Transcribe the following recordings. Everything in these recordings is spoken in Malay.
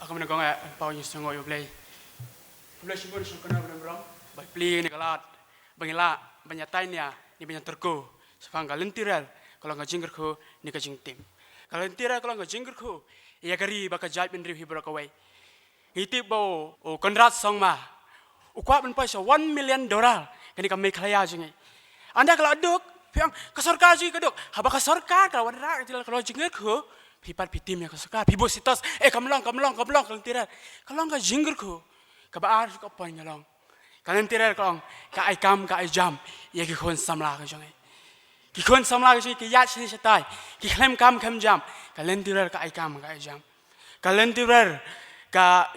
Aku menegong pau yung sungo yung play. Play sibun sung kana beram. Bai play ni kalat. Bangila banyatain ya ni banyak terko. Sepang galentirel kalau ngajingger ko ni kajingting. Galentirel kalau ngajingger ko ya kari baka jai ben riu hibra kawai. Ngiti bau o konrat song ma. Ukwat ben paisa $1 million kani ka meklaya jingi. Anda kalau aduk piang kasorka jingi kaduk. Haba kasorka kalau wadra kalau jingger ko pipat pitim ya kasorka. Pibo sitos kamlong galentirel. Kalau ngajingger ko kabaar ko pa nyalong. Galentirel kalau ka ai kam ka ai jam ya ki kon samla ka jingi. Ki kon samla ka jingi ki yat sini setai. Ki klem kam jam. Galentirel ka ai kam ka ai jam. Galentirel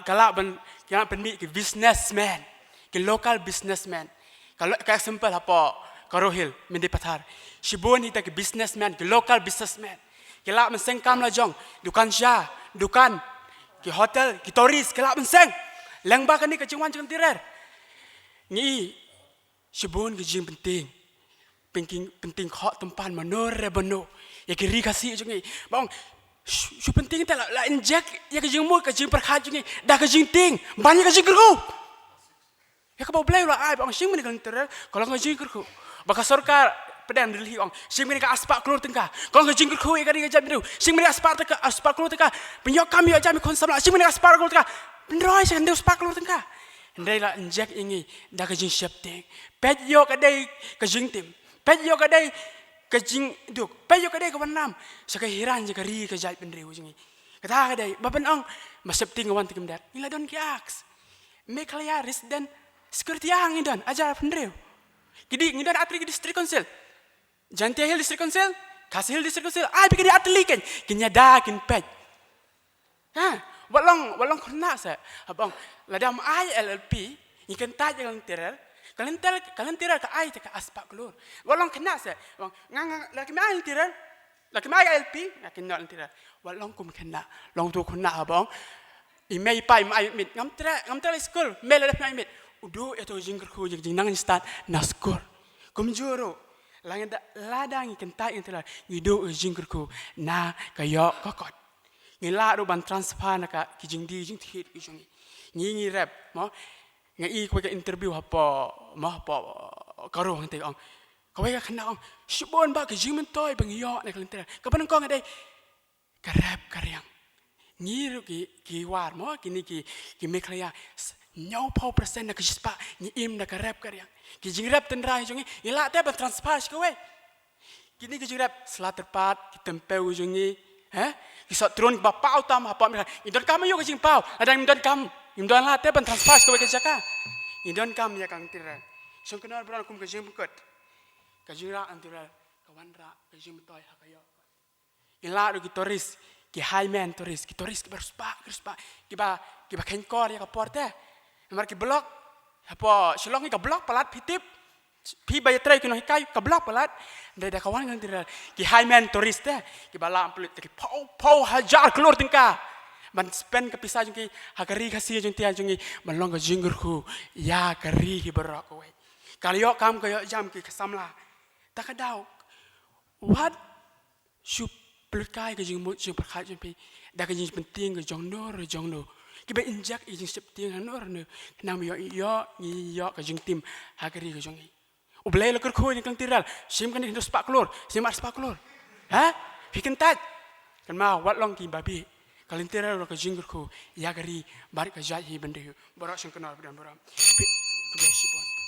kalau yang penmi ke businessman, ke local businessman. Kalau ke example apa Karohil mende pathar. Shibon hita ke businessman, ke local businessman. Kelak menseng kam la jong, dukan sya, dukan ke hotel, ke toris kelak menseng. Lengba kan ni ke jingwan jeng tirer. Ni shibon ke jing penting khok tempan manor rebeno. Ya ke ri kasih jeng ni. Bang Su penting tak lah injek ya kajing mu kajing perkhat ni dah kajing ting banyak kajing kerku ya kau boleh lah ai bang sing meni kan ter kalau kajing kerku baka sorkar pedang dili ong sing meni ka aspak keluar tengah kalau kajing kerku ya kadi jam biru sing meni aspak keluar tengah penyok kami ya jam konsam lah sing meni aspak keluar tengah pendroi sing ndeu aspak keluar tengah ndai lah injek ingi dah kajing siap ting pet yo kadai kajing tim pet yo kadai kajing duk payo kadai kawan nam sakai hiran je kari kajai penriu jingi kata kadai baban ong masep ting wan tikem dat ila don kiaks me klayaris dan security ang indan ajar penriu kidi ngidan atri ke district council jantia hill district council kasih hill district council ai bikin atli kan kinya da kin pet ha walong kena sa abang ladam ai LLP ikan taj yang terel kalian tirar ke ai ke aspak keluar. Walang kena saya. Ngang laki mai tirar. Laki mai LP, laki nak tirar. Walang kum kena. Long tu kena abang. Imei pai mai mit. Ngam tera school. Mel ada mai mit. Udu itu jingker ku jing nang start na school. Kum juro. Langit ladang ikan tai yang tirar. Ngidu jingker ku na kayo kokot. Ngila ru ban transfer nak kijing di jing thit kijing. Ngi rap mo. Ngai ko ke interview apa karo hang ong ko ka khana ong shibon ba ke jimen toy bang yo ne kalenter ka ban ko ngai karap karyang ni ru ki war mo kini ki meklaya nyau pau persen na kispa ni im na karap karyang ki jing rap ten rai jongi ila te ban transfer ko we kini ki jing rap slat terpat ki tempeu jongi ki sot tron ba pau tam apa idon kam yo ki jing pau ada idon kam Indon lah te ban transfer ko ke jaka. Indon kam ya kang tira. Song kenal beran kum ke jing bukut. Ka jira antira kawan ra ke jing toy hakayo. Ila ru ki toris ki highman toris ki berspa ki ba ken kor ya ka porte. Mar ki blok apa silong ki ka blok palat pitip. Pi ba yatrai ki no hikai ka blok palat. Da kawan kang tira ki highman toris te ki bala amplut ki pau hajar keluar tingkah. Man spend kepisah jungi hakari kasih jungi tiang jungi malong ke jinggerku ya kari hiberak kowe kaliok kam kayo jam ki kesamla tak kadau what should pelkai ke jing mut jing perkhat jing pi da ke jing penting ke jong no ki ba injak i jing septing nor ne nam yo ni yo ke jing tim hakari ke jungi ublai lekor ko ni kang tiral sim kan hindos pak klor sim ars pak klor ha bikin tat kan ma wat long ki babi Kalintera ro ka jingger ko ya gari barik ka jai hi bende barak sing kenal bedan baram. Kebiasaan.